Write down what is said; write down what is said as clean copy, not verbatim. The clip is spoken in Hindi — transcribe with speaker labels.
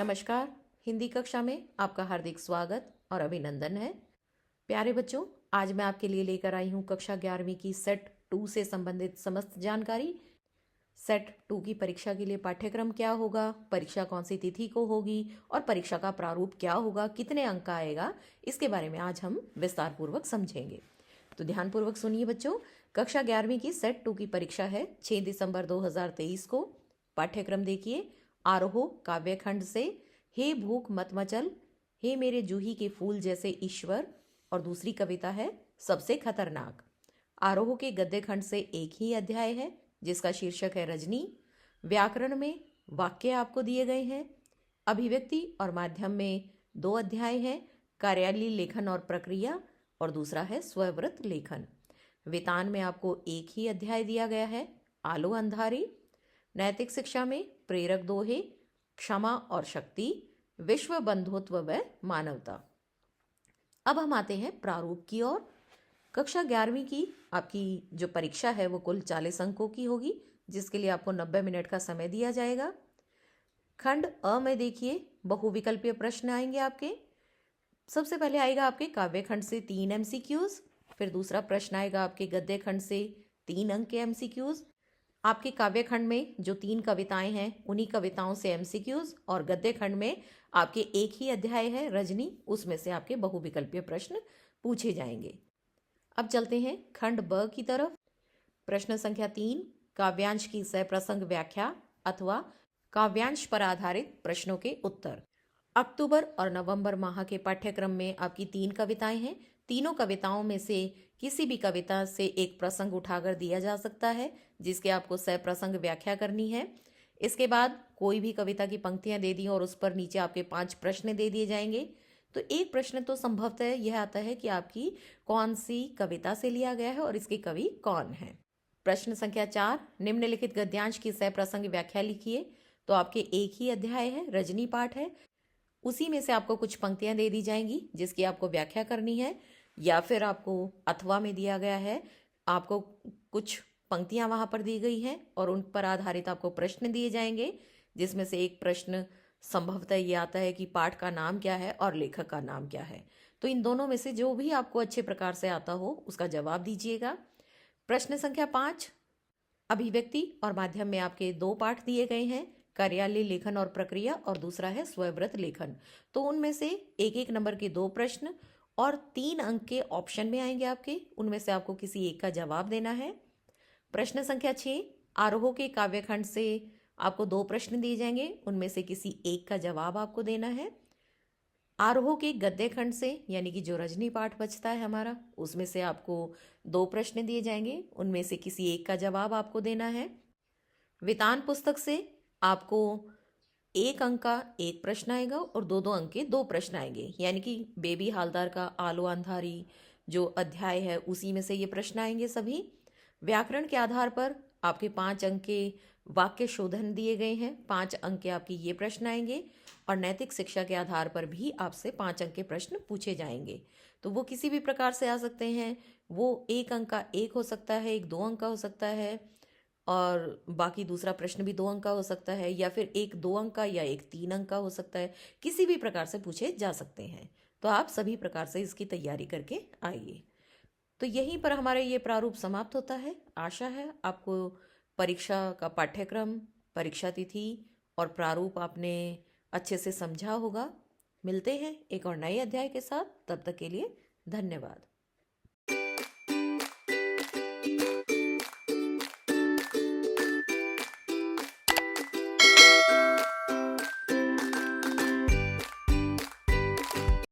Speaker 1: नमस्कार। हिंदी कक्षा में आपका हार्दिक स्वागत और अभिनंदन है। प्यारे बच्चों, आज मैं आपके लिए लेकर आई हूँ कक्षा 11वीं की सेट 2 से संबंधित समस्त जानकारी। सेट 2 की परीक्षा के लिए पाठ्यक्रम क्या होगा, परीक्षा कौन सी तिथि को होगी और परीक्षा का प्रारूप क्या होगा, कितने अंक आएगा, इसके बारे में आज हम विस्तार पूर्वक समझेंगे। तो ध्यानपूर्वक सुनिए बच्चों। कक्षा 11वीं की सेट 2 की परीक्षा है 6 दिसंबर 2023 को। पाठ्यक्रम देखिए। आरोह काव्य खंड से हे भूख मत मचल, हे मेरे जूही के फूल जैसे ईश्वर, और दूसरी कविता है सबसे खतरनाक। आरोह के गद्य खंड से एक ही अध्याय है जिसका शीर्षक है रजनी। व्याकरण में वाक्य आपको दिए गए हैं। अभिव्यक्ति और माध्यम में 2 अध्याय हैं, कार्यालय लेखन और प्रक्रिया, और दूसरा है स्ववृत लेखन। वेतान में आपको एक ही अध्याय दिया गया है, आलो अंधारी। नैतिक शिक्षा में प्रेरक दोहे, क्षमा और शक्ति, विश्व बंधुत्व व मानवता। अब हम आते हैं प्रारूप की ओर। कक्षा 11वीं की आपकी जो परीक्षा है वो कुल 40 अंकों की होगी, जिसके लिए आपको 90 मिनट का समय दिया जाएगा। खंड अ में देखिए बहुविकल्पीय प्रश्न आएंगे आपके। सबसे पहले आएगा आपके काव्य खंड से 3 MCQs, फिर दूसरा प्रश्न आएगा आपके गद्य खंड से 3 अंक के MCQs। आपके काव्य खंड में जो 3 कविताएं हैं उन्हीं कविताओं से MCQs, और गद्य खंड में आपके एक ही अध्याय है रजनी, उसमें से आपके बहुविकल्पीय प्रश्न पूछे जाएंगे। अब चलते हैं खंड ब की तरफ। प्रश्न संख्या 3, काव्यांश की सप्रसंग व्याख्या अथवा काव्यांश पर आधारित प्रश्नों के उत्तर। अक्टूबर और नवंबर माह के पाठ्यक्रम में आपकी 3 कविताएं हैं। तीनों कविताओं में से किसी भी कविता से एक प्रसंग उठाकर दिया जा सकता है, जिसके आपको सप्रसंग व्याख्या करनी है। इसके बाद कोई भी कविता की पंक्तियां दे दी और उस पर नीचे आपके 5 प्रश्न दे दिए जाएंगे। तो एक प्रश्न तो संभवतः यह आता है कि आपकी कौन सी कविता से लिया गया है और इसके कवि कौन है। प्रश्न संख्या 4, निम्नलिखित गद्यांश की सप्रसंग व्याख्या लिखिए। तो आपके एक ही अध्याय है, रजनी पाठ है, उसी में से आपको कुछ पंक्तियां दे दी जाएंगी जिसकी आपको व्याख्या करनी है, या फिर आपको अथवा में दिया गया है, आपको कुछ पंक्तियां वहां पर दी गई हैं और उन पर आधारित आपको प्रश्न दिए जाएंगे, जिसमें से एक प्रश्न संभवतः ये आता है कि पाठ का नाम क्या है और लेखक का नाम क्या है। तो इन दोनों में से जो भी आपको अच्छे प्रकार से आता हो उसका जवाब दीजिएगा। प्रश्न संख्या 5, अभिव्यक्ति और माध्यम में आपके 2 पाठ दिए गए हैं, कार्यालय लेखन और प्रक्रिया, और दूसरा है स्ववृत लेखन। तो उनमें से एक एक नंबर के 2 प्रश्न और 3 अंक के ऑप्शन में आएंगे आपके, उनमें से आपको किसी एक का जवाब देना है। प्रश्न संख्या 6, आरोह के काव्यखंड से आपको 2 प्रश्न दिए जाएंगे, उनमें से किसी एक का जवाब आपको देना है। आरोह के गद्य खंड से, यानी कि जो रजनी पाठ बचता है हमारा, उसमें से आपको 2 प्रश्न दिए जाएंगे, उनमें से किसी एक का जवाब आपको देना है। वेतान पुस्तक से आपको 1 अंक का 1 प्रश्न आएगा और 2-2 अंक के 2 प्रश्न आएंगे, यानी कि बेबी हालदार का आलो अंधारी जो अध्याय है उसी में से ये प्रश्न आएंगे सभी। व्याकरण के आधार पर आपके 5 अंक के वाक्य शोधन दिए गए हैं, 5 अंक के आपकी ये प्रश्न आएंगे, और नैतिक शिक्षा के आधार पर भी आपसे 5 अंक के प्रश्न पूछे जाएंगे। तो वो किसी भी प्रकार से आ सकते हैं, वो 1 अंक का 1 हो सकता है, एक 2 अंक का हो सकता है, और बाकी दूसरा प्रश्न भी 2 अंक का हो सकता है, या फिर एक 2 अंक का या एक 3 अंक का हो सकता है। किसी भी प्रकार से पूछे जा सकते हैं। तो आप सभी प्रकार से इसकी तैयारी करके आइए। तो यहीं पर हमारा ये प्रारूप समाप्त होता है। आशा है आपको परीक्षा का पाठ्यक्रम, परीक्षा तिथि और प्रारूप आपने अच्छे से समझा होगा। मिलते हैं एक और नए अध्याय के साथ, तब तक के लिए धन्यवाद।